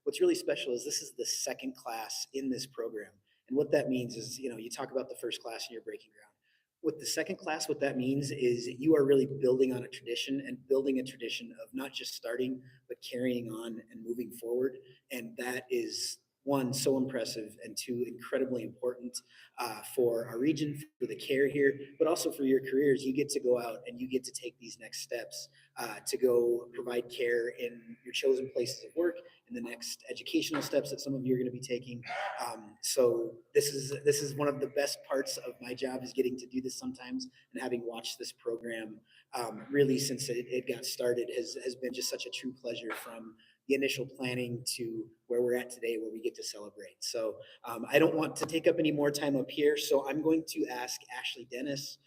What's really special is this is the second class in this program. And what that means is, you talk about the first class and you're breaking ground. With the second class, what that means is you are really building on a tradition and building a tradition of not just starting, but carrying on and moving forward. And that is one, so impressive, and two, incredibly important for our region, for the care here, but also for your careers. You get to go out and you get to take these next steps to go provide care in your chosen places of work, and the next educational steps that some of you are going to be taking. So this is one of the best parts of my job, is getting to do this sometimes, and having watched this program really since it got started has been just such a true pleasure, from the initial planning to where we're at today, where we get to celebrate. So I don't want to take up any more time up here, so I'm going to ask Ashley Dennis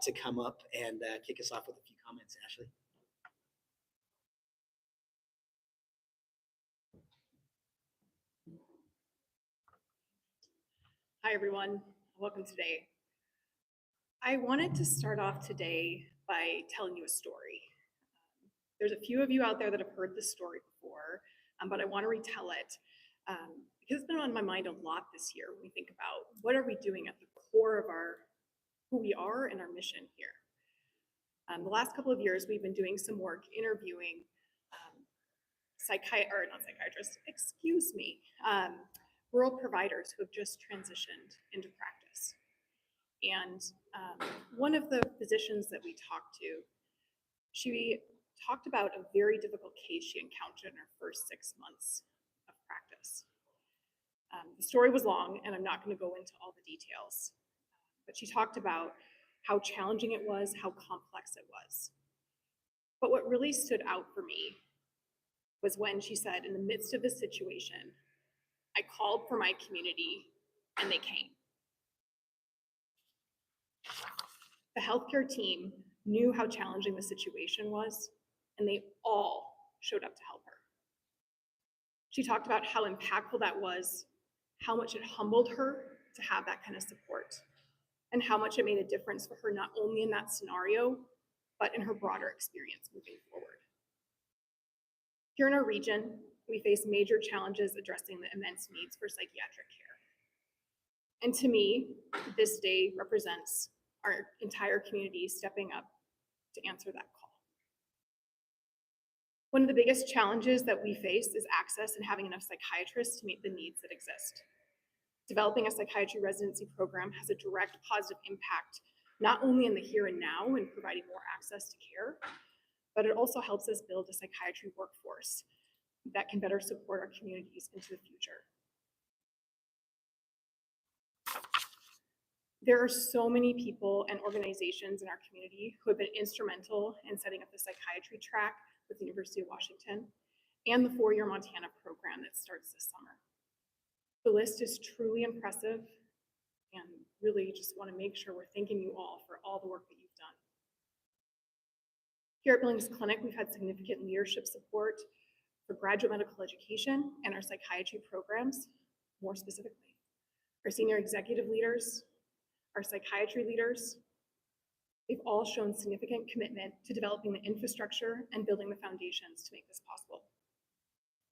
to come up and kick us off with a few comments. Ashley. Hi, everyone. Welcome today. I wanted to start off today by telling you a story. There's a few of you out there that have heard this story before, but I want to retell it because it's been on my mind a lot this year when we think about what are we doing at the core of who we are and our mission here. The last couple of years, we've been doing some work interviewing rural providers who have just transitioned into practice. And one of the physicians that we talked to, she talked about a very difficult case she encountered in her first 6 months of practice. The story was long, and I'm not going to go into all the details, but she talked about how challenging it was, how complex it was. But what really stood out for me was when she said, in the midst of this situation, I called for my community and they came. The healthcare team knew how challenging the situation was, and they all showed up to help her. She talked about how impactful that was, how much it humbled her to have that kind of support, and how much it made a difference for her, not only in that scenario, but in her broader experience moving forward. Here in our region, we face major challenges addressing the immense needs for psychiatric care. And to me, this day represents our entire community stepping up to answer that call. One of the biggest challenges that we face is access and having enough psychiatrists to meet the needs that exist. Developing a psychiatry residency program has a direct positive impact, not only in the here and now and providing more access to care, but it also helps us build a psychiatry workforce that can better support our communities into the future. There are so many people and organizations in our community who have been instrumental in setting up the psychiatry track with the University of Washington and the 4-year Montana program that starts this summer. The list is truly impressive, and really just want to make sure we're thanking you all for all the work that you've done. Here at Billings Clinic, we've had significant leadership support for graduate medical education and our psychiatry programs, more specifically. Our senior executive leaders, our psychiatry leaders, they've all shown significant commitment to developing the infrastructure and building the foundations to make this possible.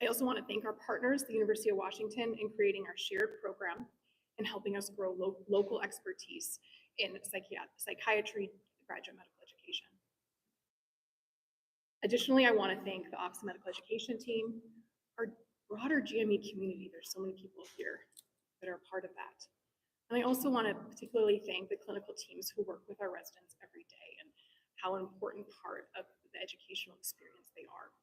I also want to thank our partners, the University of Washington, in creating our shared program and helping us grow local expertise in psychiatry graduate medical education. Additionally, I want to thank the Office of Medical Education team, our broader GME community. There's so many people here that are a part of that. And I also want to particularly thank the clinical teams who work with our residents every day and how an important part of the educational experience they are.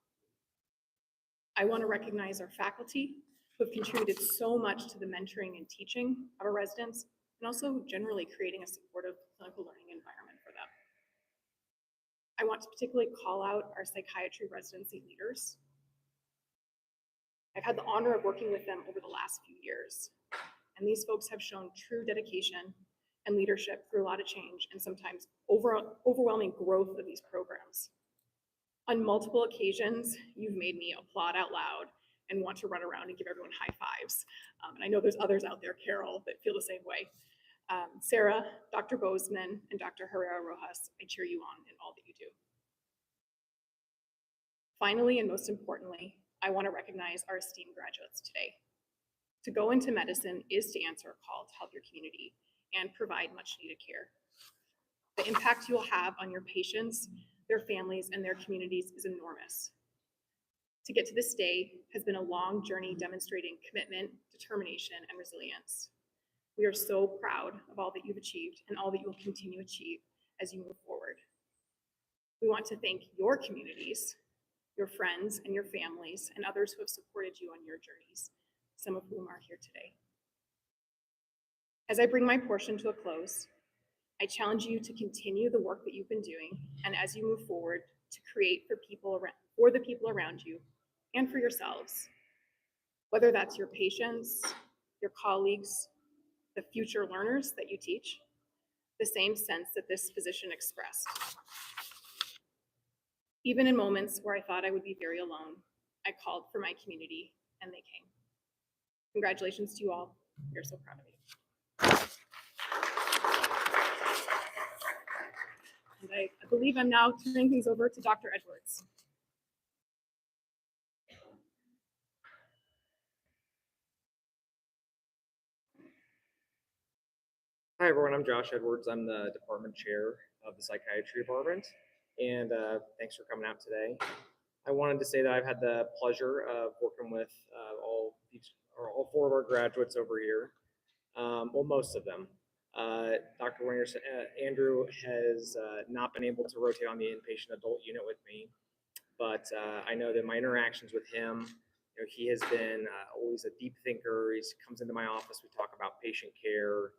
I want to recognize our faculty who have contributed so much to the mentoring and teaching of our residents, and also generally creating a supportive clinical learning environment for them. I want to particularly call out our psychiatry residency leaders. I've had the honor of working with them over the last few years, and these folks have shown true dedication and leadership through a lot of change and sometimes overwhelming growth of these programs. On multiple occasions, you've made me applaud out loud and want to run around and give everyone high fives. And I know there's others out there, Carol, that feel the same way. Sarah, Dr. Bozeman, and Dr. Herrera Rojas, I cheer you on in all that you do. Finally, and most importantly, I want to recognize our esteemed graduates today. To go into medicine is to answer a call to help your community and provide much needed care. The impact you will have on your patients, their families, and their communities is enormous. To get to this day has been a long journey demonstrating commitment, determination, and resilience. We are so proud of all that you've achieved and all that you will continue to achieve as you move forward. We want to thank your communities, your friends and your families, and others who have supported you on your journeys, some of whom are here today. As I bring my portion to a close, I challenge you to continue the work that you've been doing, and as you move forward, to create for the people around you and for yourselves, whether that's your patients, your colleagues, the future learners that you teach, the same sense that this physician expressed. Even in moments where I thought I would be very alone, I called for my community and they came. Congratulations to you all. We are so proud of you. And I believe I'm now turning things over to Dr. Edwards. Hi everyone, I'm Josh Edwards. I'm the department chair of the psychiatry department, and thanks for coming out today. I wanted to say that I've had the pleasure of working with all four of our graduates over here. Well, most of them. Dr. Andrew has not been able to rotate on the inpatient adult unit with me, but I know that my interactions with him, he has been always a deep thinker. He comes into my office, we talk about patient care.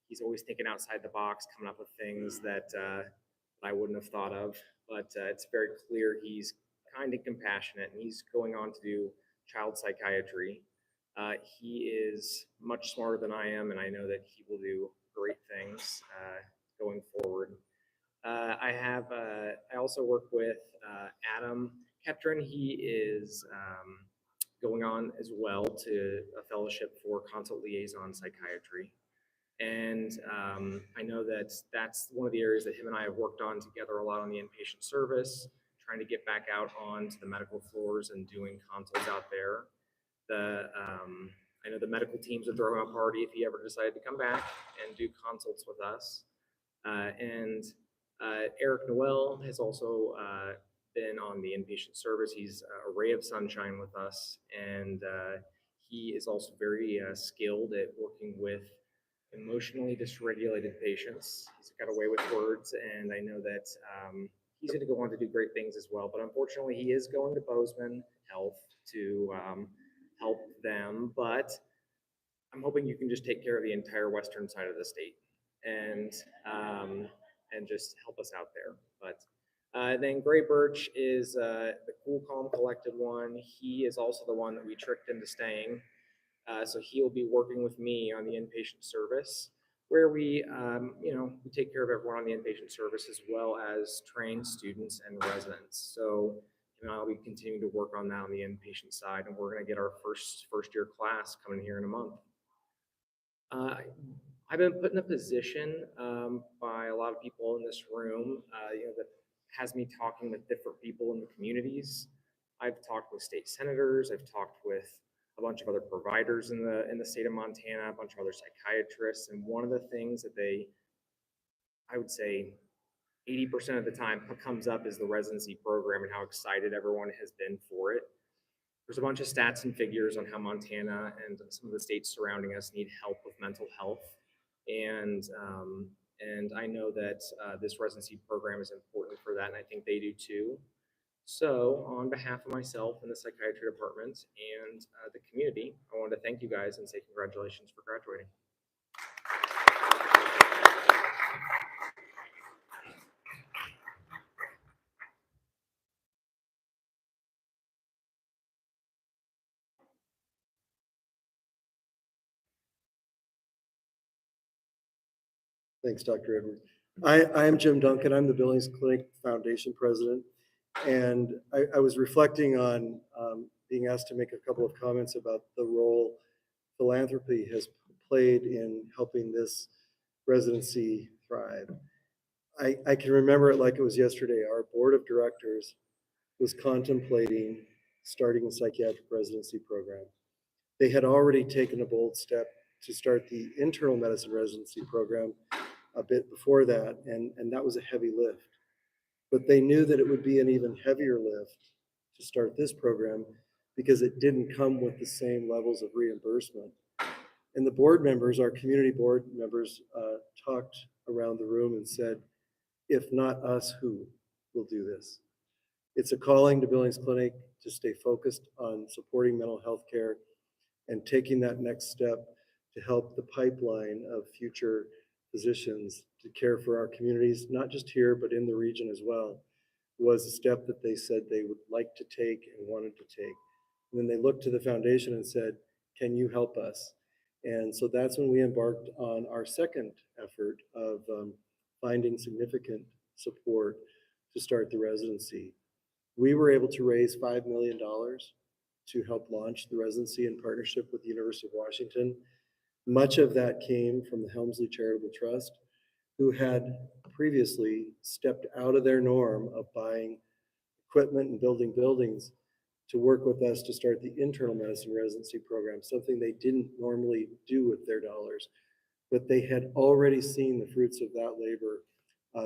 He's always thinking outside the box, coming up with things that I wouldn't have thought of. But it's very clear he's kind and compassionate, and he's going on to do child psychiatry. He is much smarter than I am, and I know that he will do great things going forward. I also work with Adam Ketron. He is going on as well to a fellowship for consult liaison psychiatry. And I know that that's one of the areas that him and I have worked on together a lot on the inpatient service, trying to get back out onto the medical floors and doing consults out there. I know the medical teams are throwing a party if he ever decided to come back and do consults with us. And Eric Noel has also been on the inpatient service. He's a ray of sunshine with us, and he is also very skilled at working with emotionally dysregulated patients. He's got a way with words, and I know that he's going to go on to do great things as well. But unfortunately, he is going to Bozeman Health to help them. But I'm hoping you can just take care of the entire western side of the state and just help us out there. But then Gray Birch is the cool, calm, collected one. He is also the one that we tricked into staying. So he'll be working with me on the inpatient service, where we take care of everyone on the inpatient service as well as train students and residents. So I'll be continuing to work on that on the inpatient side, and we're going to get our first year class coming here in a month. I've been put in a position by a lot of people in this room, that has me talking with different people in the communities. I've talked with state senators. I've talked with a bunch of other providers in the state of Montana, a bunch of other psychiatrists, and one of the things that I would say 80% of the time comes up is the residency program and how excited everyone has been for it. There's a bunch of stats and figures on how Montana and some of the states surrounding us need help with mental health, and I know that this residency program is important for that, and I think they do too. So on behalf of myself and the psychiatry department and the community, I want to thank you guys and say congratulations for graduating. Thanks, Dr. Edwards. I am Jim Duncan. I'm the Billings Clinic Foundation president. And I was reflecting on being asked to make a couple of comments about the role philanthropy has played in helping this residency thrive. I can remember it like it was yesterday. Our board of directors was contemplating starting a psychiatric residency program. They had already taken a bold step to start the internal medicine residency program a bit before that, and that was a heavy lift. But they knew that it would be an even heavier lift to start this program because it didn't come with the same levels of reimbursement. And the board members, our community board members, talked around the room and said, if not us, who will do this? It's a calling to Billings Clinic to stay focused on supporting mental health care and taking that next step to help the pipeline of future physicians to care for our communities, not just here, but in the region as well, was a step that they said they would like to take and wanted to take. And then they looked to the foundation and said, can you help us? And so that's when we embarked on our second effort of finding significant support to start the residency. We were able to raise $5 million to help launch the residency in partnership with the University of Washington. Much of that came from the Helmsley Charitable Trust, who had previously stepped out of their norm of buying equipment and building buildings to work with us to start the internal medicine residency program, something they didn't normally do with their dollars. But they had already seen the fruits of that labor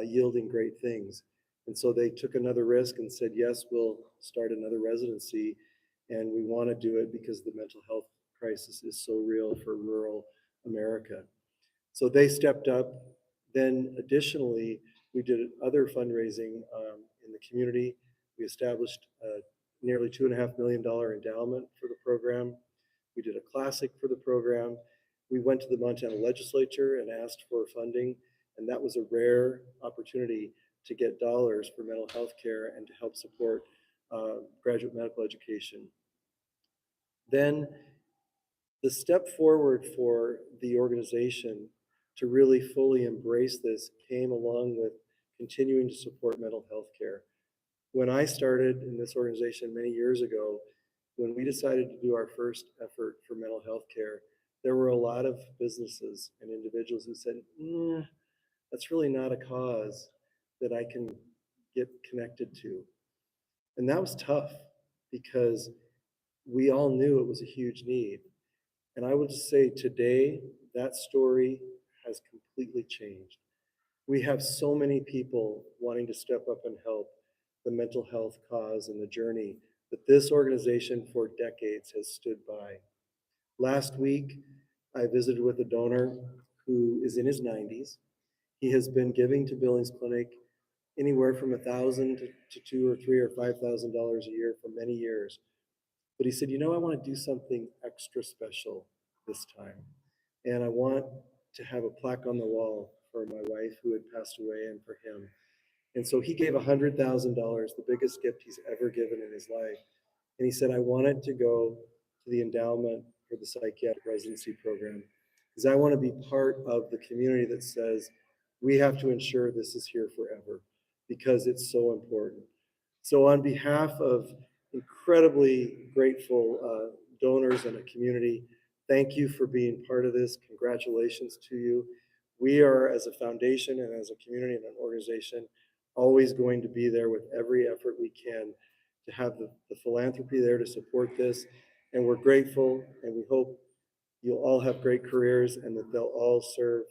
yielding great things. And so they took another risk and said, yes, we'll start another residency. And we want to do it because the mental health crisis is so real for rural America. So they stepped up. Then additionally, we did other fundraising in the community. We established a nearly $2.5 million endowment for the program. We did a classic for the program. We went to the Montana legislature and asked for funding, and that was a rare opportunity to get dollars for mental health care and to help support graduate medical education. Then the step forward for the organization to really fully embrace this came along with continuing to support mental health care. When I started in this organization many years ago, when we decided to do our first effort for mental health care, there were a lot of businesses and individuals who said, that's really not a cause that I can get connected to. And that was tough because we all knew it was a huge need. And I would just say today, that story has completely changed. We have so many people wanting to step up and help the mental health cause and the journey that this organization for decades has stood by. Last week, I visited with a donor who is in his 90s. He has been giving to Billings Clinic anywhere from $1,000 to $2,000 or $3,000 or $5,000 a year for many years. But he said, I want to do something extra special this time. And I want to have a plaque on the wall for my wife who had passed away and for him. And so he gave $100,000, the biggest gift he's ever given in his life. And he said, I want it to go to the endowment for the psychiatric residency program because I want to be part of the community that says we have to ensure this is here forever because it's so important. So on behalf of incredibly grateful donors and a community, thank you for being part of this. Congratulations to you. We are, as a foundation and as a community and an organization, always going to be there with every effort we can to have the philanthropy there to support this. And we're grateful, and we hope you'll all have great careers and that they'll all serve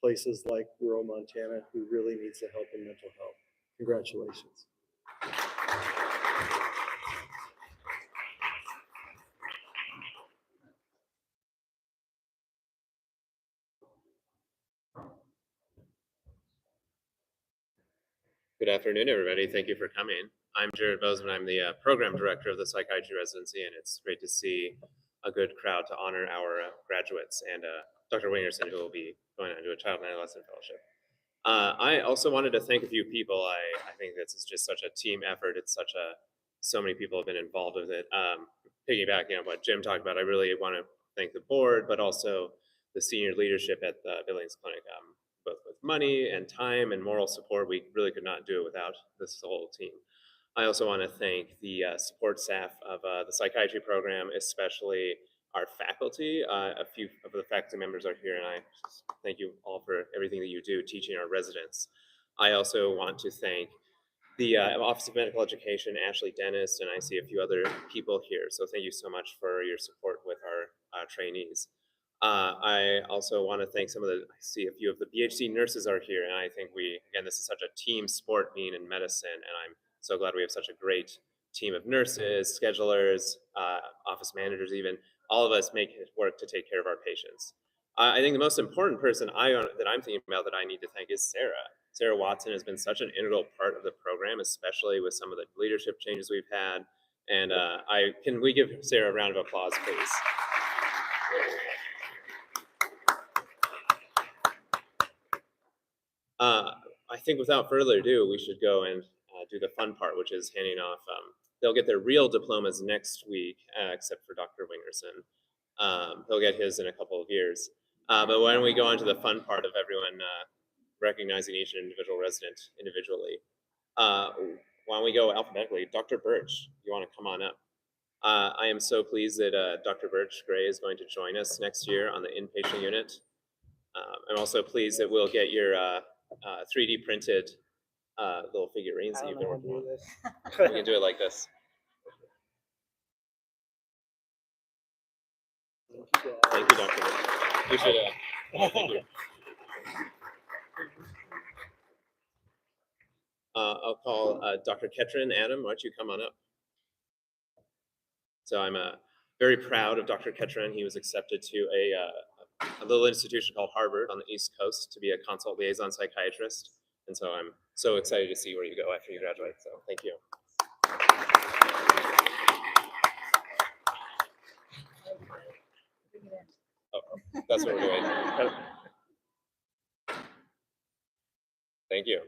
places like rural Montana who really needs the help in mental health. Congratulations. Good afternoon, everybody. Thank you for coming. I'm Jared Bozeman. I'm the program director of the psychiatry residency, and it's great to see a good crowd to honor our graduates and Dr. Wingerson, who will be going on to a child and adolescent fellowship. I also wanted to thank a few people. I think this is just such a team effort. It's so many people have been involved with it. Piggyback, what Jim talked about, I really want to thank the board, but also the senior leadership at the Billings Clinic. Both with money and time and moral support. We really could not do it without this whole team. I also want to thank the support staff of the psychiatry program, especially our faculty. A few of the faculty members are here, and I thank you all for everything that you do teaching our residents. I also want to thank the Office of Medical Education, Ashley Dennis, and I see a few other people here. So thank you so much for your support with our trainees. I also want to thank I see a few of the PhD nurses are here, and I think again, this is such a team sport being in medicine, and I'm so glad we have such a great team of nurses, schedulers, office managers even. All of us make it work to take care of our patients. I think the most important person that I'm thinking about that I need to thank is Sarah. Sarah Watson has been such an integral part of the program, especially with some of the leadership changes we've had. And can we give Sarah a round of applause, please? I think without further ado, we should go and do the fun part, which is handing off. They'll get their real diplomas next week, except for Dr. Wingerson. He'll get his in a couple of years. But why don't we go on to the fun part of everyone recognizing each individual resident individually. Why don't we go alphabetically? Dr. Birch, you want to come on up? I am so pleased that Dr. Birch Gray is going to join us next year on the inpatient unit. I'm also pleased that we'll get your 3D printed little figurines that you've been working on. We can do it like this. Thank you, Dr. Birch. We should, thank you. I'll call Dr. Ketron. Adam, why don't you come on up? So I'm very proud of Dr. Ketron. He was accepted to a little institution called Harvard on the East Coast to be a consult liaison psychiatrist. And so I'm so excited to see where you go after you graduate. So thank you. Oh, that's what we're doing. Thank you.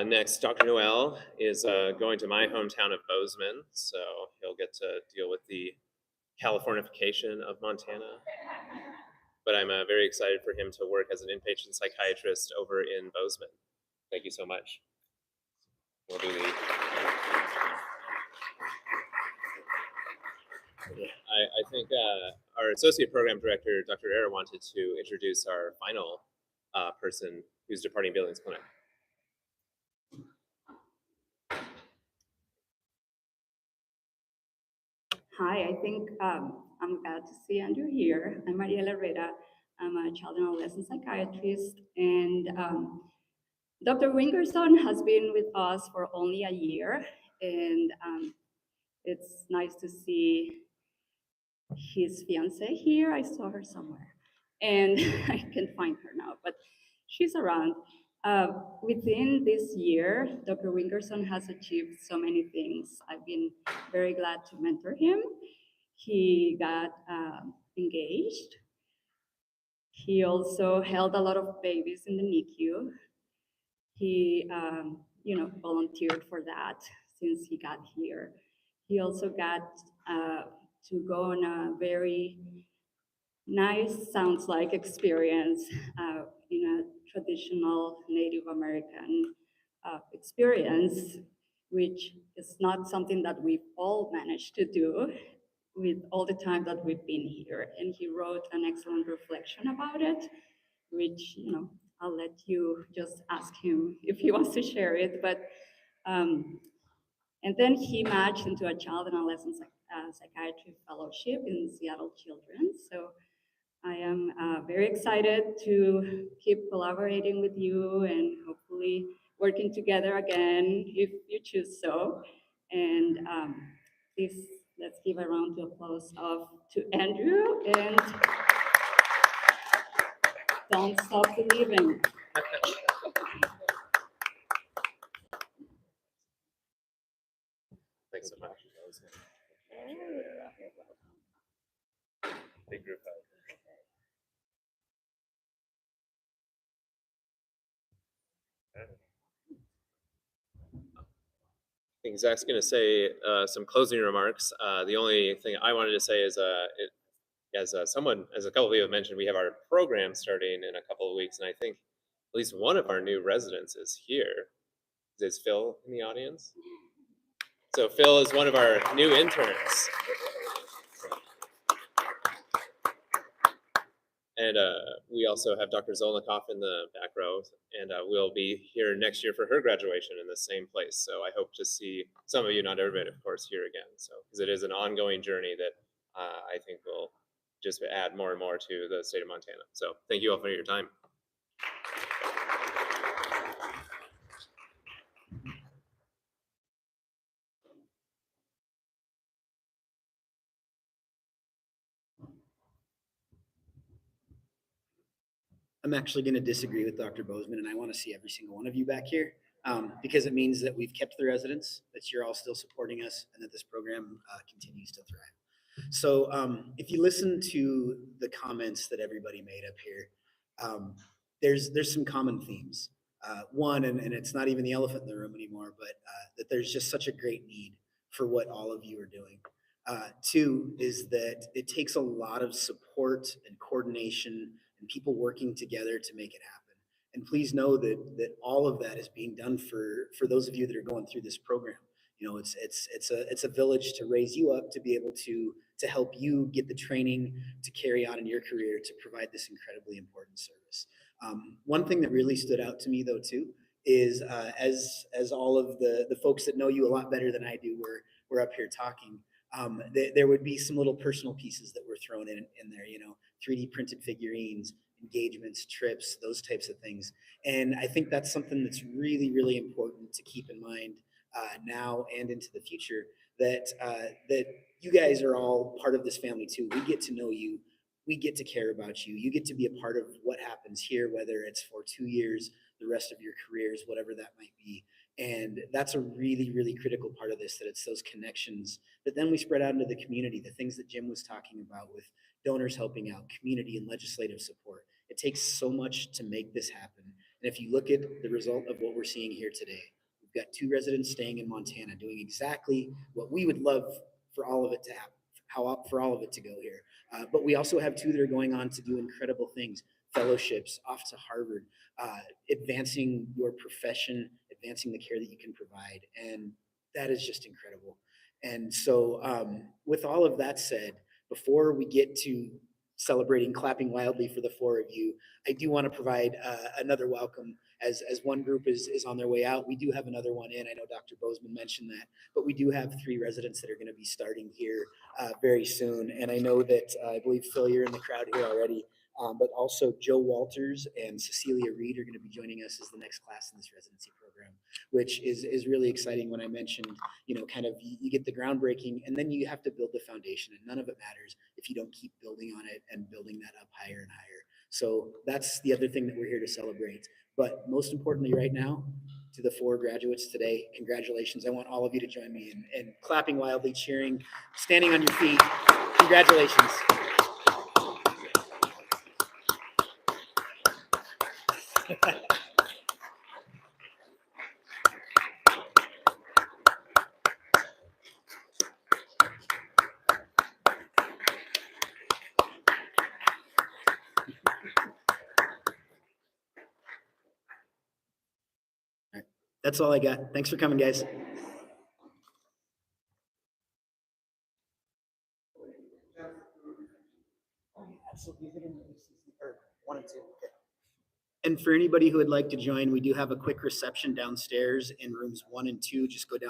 Next, Dr. Noel is going to my hometown of Bozeman, so he'll get to deal with the Californification of Montana. But I'm very excited for him to work as an inpatient psychiatrist over in Bozeman. Thank you so much. We'll do the. I think our associate program director, Dr. Era, wanted to introduce our final person who's departing Billings Clinic. Hi, I think I'm glad to see Andrew here. I'm Mariela Herrera. I'm a child and adolescent psychiatrist, and Dr. Wingerson has been with us for only a year, and it's nice to see his fiance here. I saw her somewhere, and I can't find her now, but she's around. Within this year, Dr. Wingerson has achieved so many things. I've been very glad to mentor him. He got engaged. He also held a lot of babies in the NICU. He, volunteered for that since he got here. He also got to go on a very nice, sounds like experience in a traditional Native American experience, which is not something that we've all managed to do with all the time that we've been here. And he wrote an excellent reflection about it, which, I'll let you just ask him if he wants to share it. But, and then he matched into a child and adolescent psychiatry fellowship in Seattle Children's. So I am very excited to keep collaborating with you and hopefully working together again if you choose so. And please, let's give a round of applause to Andrew, and don't stop believing. Thanks so much. Big group hug. I think Zach's going to say some closing remarks. The only thing I wanted to say is, as a couple of you have mentioned, we have our program starting in a couple of weeks, and I think at least one of our new residents is here. Is Phil in the audience? So Phil is one of our new interns. And we also have Dr. Zolnikoff in the back row, and we'll be here next year for her graduation in the same place. So I hope to see some of you, not everybody, of course, here again. So because it is an ongoing journey that I think will just add more and more to the state of Montana. So thank you all for your time. I'm actually going to disagree with Dr. Bozeman, and I want to see every single one of you back here because it means that we've kept the residents, that you're all still supporting us, and that this program continues to thrive. So if you listen to the comments that everybody made up here, there's some common themes. One, and it's not even the elephant in the room anymore, but that there's just such a great need for what all of you are doing. Two is that it takes a lot of support and coordination and people working together to make it happen. And please know that all of that is being done for those of you that are going through this program. You know, it's a village to raise you up to be able to help you get the training to carry on in your career to provide this incredibly important service. One thing that really stood out to me though too is as all of the folks that know you a lot better than I do were up here talking. There would be some little personal pieces that were thrown in there, you know, 3D printed figurines, engagements, trips, those types of things. And I think that's something that's really, really important to keep in mind now and into the future, that you guys are all part of this family too. We get to know you. We get to care about you. You get to be a part of what happens here, whether it's for 2 years, the rest of your careers, whatever that might be. And that's a really, really critical part of this, that it's those connections that then we spread out into the community, the things that Jim was talking about with donors helping out, community and legislative support. It takes so much to make this happen. And if you look at the result of what we're seeing here today, we've got 2 residents staying in Montana doing exactly what we would love for all of it to happen, for all of it to go here. But we also have 2 that are going on to do incredible things, fellowships off to Harvard, advancing your profession, advancing the care that you can provide. And that is just incredible. And so with all of that said, before we get to celebrating, clapping wildly for the 4 of you, I do want to provide another welcome as one group is on their way out. We do have another one in. I know Dr. Bozeman mentioned that, but we do have 3 residents that are going to be starting here very soon. And I know that I believe Phil, you're in the crowd here already. But also Joe Walters and Cecilia Reed are going to be joining us as the next class in this residency program, which is really exciting. When I mentioned, you know, kind of you get the groundbreaking and then you have to build the foundation, and none of it matters if you don't keep building on it and building that up higher and higher. So that's the other thing that we're here to celebrate. But most importantly right now, to the 4 graduates today, congratulations. I want all of you to join me in clapping wildly, cheering, standing on your feet. Congratulations. That's all I got. Thanks for coming, guys. And for anybody who would like to join, we do have a quick reception downstairs in rooms 1 and 2. Just go down